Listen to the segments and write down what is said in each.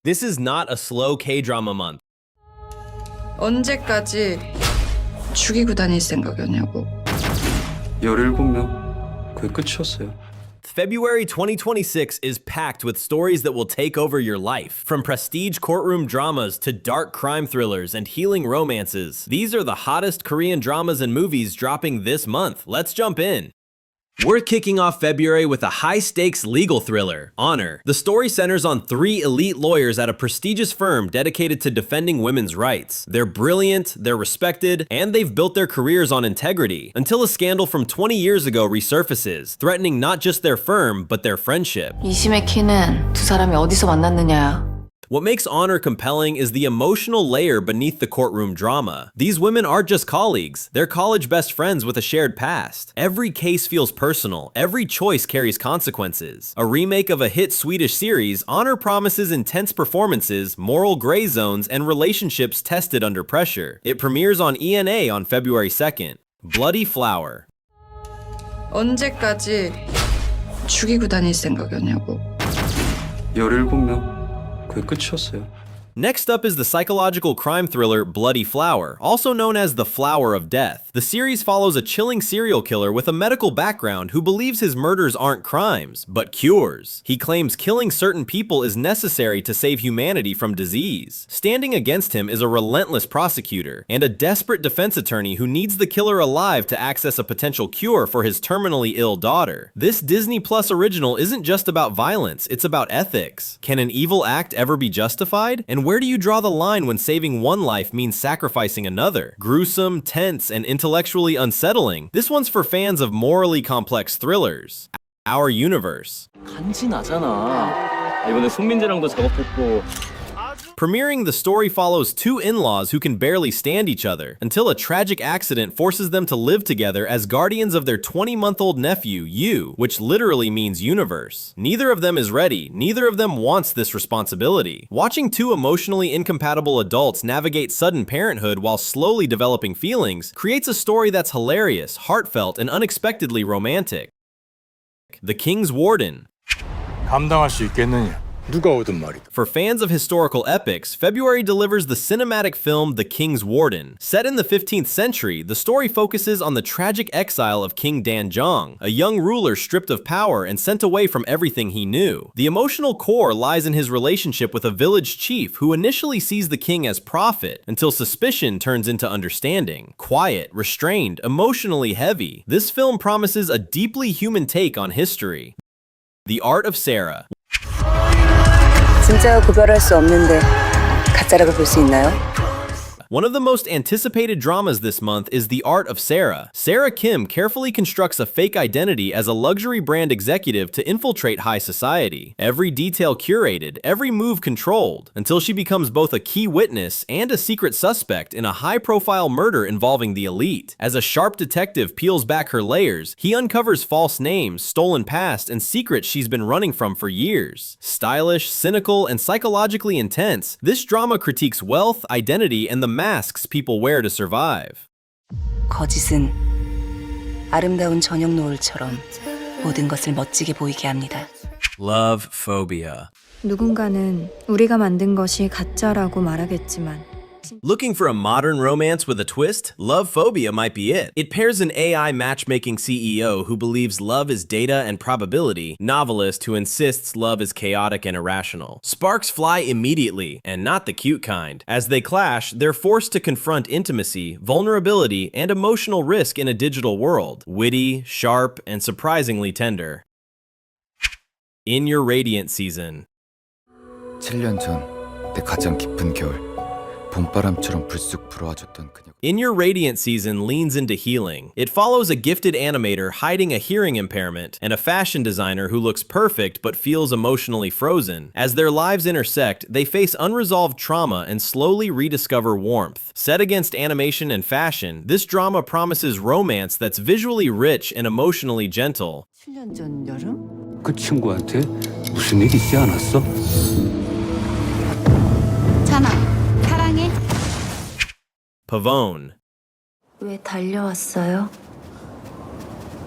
This is not a slow K-drama month. 언제까지 죽이고 다닐 생각이었냐고. 17명. 그게 끝이었어요. February 2026 is packed with stories that will take over your life. From prestige courtroom dramas to dark crime thrillers and healing romances, these are the hottest Korean dramas and movies dropping this month. Let's jump in. We're kicking off February with a high-stakes legal thriller, Honor. The story centers on 3 elite lawyers at a prestigious firm dedicated to defending women's rights. They're brilliant, they're respected, and they've built their careers on integrity, until a scandal from 20 years ago resurfaces, threatening not just their firm, but their friendship. 이심의 키는 두 사람이 어디서 만났느냐. What makes Honor compelling is the emotional layer beneath the courtroom drama. These women aren't just colleagues, they're college best friends with a shared past. Every case feels personal, every choice carries consequences. A remake of a hit Swedish series, Honor promises intense performances, moral gray zones, and relationships tested under pressure. It premieres on ENA on February 2nd. Bloody Flower. 언제까지 죽이고 다닐 생각이었냐고. 17명. 그게 끝이었어요. Next up is the psychological crime thriller Bloody Flower, also known as The Flower of Death. The series follows a chilling serial killer with a medical background who believes his murders aren't crimes, but cures. He claims killing certain people is necessary to save humanity from disease. Standing against him is a relentless prosecutor and a desperate defense attorney who needs the killer alive to access a potential cure for his terminally ill daughter. This Disney Plus original isn't just about violence, it's about ethics. Can an evil act ever be justified? And where do you draw the line when saving one life means sacrificing another? Gruesome, tense, and intellectually unsettling. This one's for fans of morally complex thrillers. Our Universe. 간지나잖아. 이번에 손민재랑도 작업했고. Premiering, the story follows 2 in-laws who can barely stand each other, until a tragic accident forces them to live together as guardians of their 20-month-old nephew, Yu, which literally means universe. Neither of them is ready, neither of them wants this responsibility. Watching 2 emotionally incompatible adults navigate sudden parenthood while slowly developing feelings creates a story that's hilarious, heartfelt, and unexpectedly romantic. The King's Warden. 감당할 수 있겠느냐? 누가 오든 말이다. For fans of historical epics, February delivers the cinematic film The King's Warden. Set in the 15th century, the story focuses on the tragic exile of King Danjong, a young ruler stripped of power and sent away from everything he knew. The emotional core lies in his relationship with a village chief who initially sees the king as prophet, until suspicion turns into understanding. Quiet, restrained, emotionally heavy, this film promises a deeply human take on history. The Art of Sarah. 진짜와 구별할 수 없는데 가짜라고 볼 수 있나요? One of the most anticipated dramas this month is The Art of Sarah. Sarah Kim carefully constructs a fake identity as a luxury brand executive to infiltrate high society. Every detail curated, every move controlled, until she becomes both a key witness and a secret suspect in a high-profile murder involving the elite. As a sharp detective peels back her layers, he uncovers false names, stolen past, and secrets she's been running from for years. Stylish, cynical, and psychologically intense, this drama critiques wealth, identity, and the masks people wear to survive. 거짓은 아름다운 저녁 노을처럼 모든 것을 멋지게 보이게 합니다. Love Phobia. 누군가는 우리가 만든 것이 가짜라고 말하겠지만 Looking for a modern romance with a twist? Love Phobia might be it. It pairs an AI matchmaking CEO who believes love is data and probability, novelist who insists love is chaotic and irrational. Sparks fly immediately, and not the cute kind. As they clash, they're forced to confront intimacy, vulnerability, and emotional risk in a digital world. Witty, sharp, and surprisingly tender. In Your Radiant Season. 7년 전 내 가장 깊은 겨울 봄바람처럼 불쑥 불어와줬던 그녀. In Your Radiant Season leans into healing. It follows a gifted animator hiding a hearing impairment and a fashion designer who looks perfect but feels emotionally frozen. As their lives intersect, they face unresolved trauma and slowly rediscover warmth. Set against animation and fashion, this drama promises romance that's visually rich and emotionally gentle. 7년 전 여름? 그 친구한테 무슨 일 있지 않았어? 찬아, 사랑해. Pavone. 왜 달려왔어요?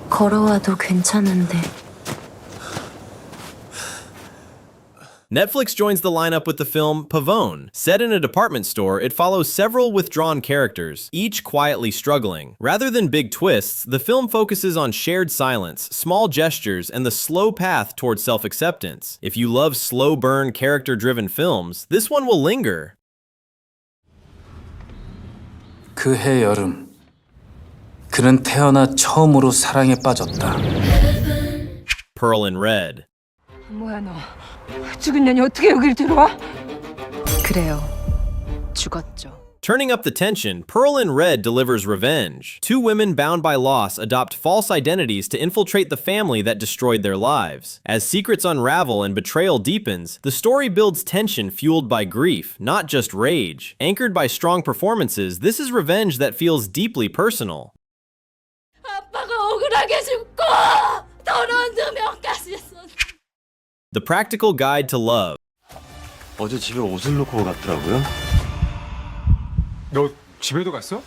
걸어와도 괜찮은데. Netflix joins the lineup with the film Pavone. Set in a department store, it follows several withdrawn characters, each quietly struggling. Rather than big twists, the film focuses on shared silence, small gestures, and the slow path towards self-acceptance. If you love slow-burn, character-driven films, this one will linger. 그해 여름 그는 태어나 처음으로 사랑에 빠졌다. Pearl in Red. 뭐야 너? 죽은 년이 어떻게 여길 들어와? 그래요. 죽었죠. Turning up the tension, Pearl in Red delivers revenge. Two women bound by loss adopt false identities to infiltrate the family that destroyed their lives. As secrets unravel and betrayal deepens, the story builds tension fueled by grief, not just rage. Anchored by strong performances, this is revenge that feels deeply personal. 아빠가 억울하게 죽고 더러운 두 명까지 있었어. The Practical Guide to Love. 어제 집에 옷을 놓고 갔더라고요. 너 집에도 갔어?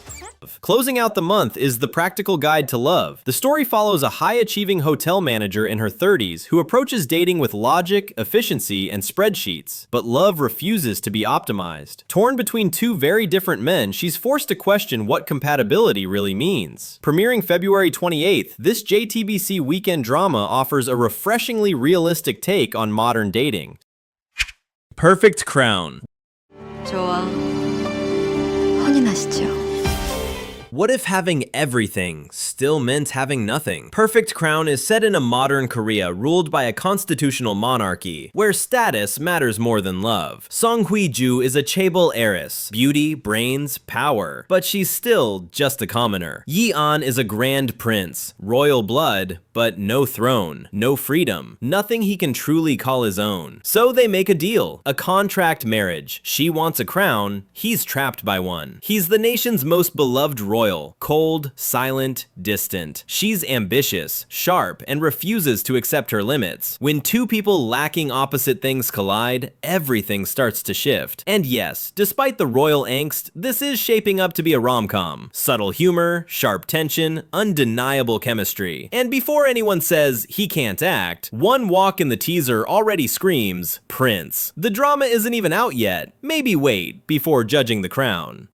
Closing out the month is The Practical Guide to Love. The story follows a high-achieving hotel manager in her 30s who approaches dating with logic, efficiency, and spreadsheets. But love refuses to be optimized. Torn between two very different men, she's forced to question what compatibility really means. Premiering February 28th, this JTBC weekend drama offers a refreshingly realistic take on modern dating. Perfect Crown. 좋아. 혼인하시죠. What if having everything still meant having nothing? Perfect Crown is set in a modern Korea ruled by a constitutional monarchy, where status matters more than love. Song Hui-ju is a chaebol heiress, beauty, brains, power, but she's still just a commoner. Yi-an is a grand prince, royal blood, but no throne, no freedom, nothing he can truly call his own. So they make a deal, a contract marriage. She wants a crown, he's trapped by one. He's the nation's most beloved royal, cold, silent, distant. She's ambitious, sharp, and refuses to accept her limits. When two people lacking opposite things collide, everything starts to shift. And yes, despite the royal angst, this is shaping up to be a rom-com. Subtle humor, sharp tension, undeniable chemistry. And before anyone says he can't act, one walk in the teaser already screams Prince. The drama isn't even out yet. Maybe wait before judging The Crown.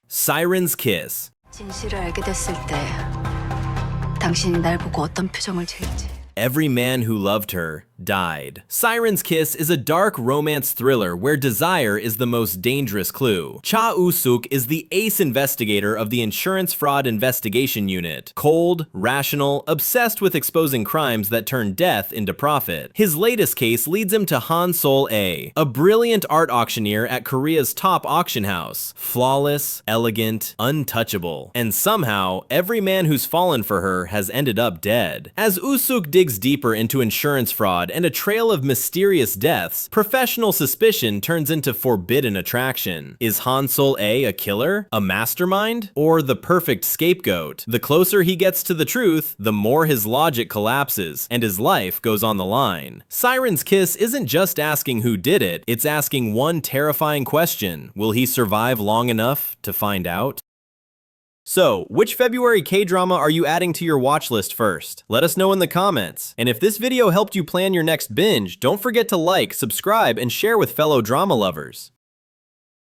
Siren's Kiss. 진실을 알게 됐을 때 당신이 날 보고 어떤 표정을 지을지. Every man who loved her died. Siren's Kiss is a dark romance thriller where desire is the most dangerous clue. Cha Woo-suk is the ace investigator of the Insurance Fraud Investigation Unit. Cold, rational, obsessed with exposing crimes that turn death into profit. His latest case leads him to Han Sol-ae, a brilliant art auctioneer at Korea's top auction house. Flawless, elegant, untouchable. And somehow, every man who's fallen for her has ended up dead. As Woo-suk digs deeper into insurance fraud and a trail of mysterious deaths, professional suspicion turns into forbidden attraction. Is Han Sol-ae a killer? A mastermind? Or the perfect scapegoat? The closer he gets to the truth, the more his logic collapses, and his life goes on the line. Siren's Kiss isn't just asking who did it, it's asking one terrifying question. Will he survive long enough to find out? So, which February K-drama are you adding to your watch list first? Let us know in the comments. And if this video helped you plan your next binge, don't forget to like, subscribe, and share with fellow drama lovers.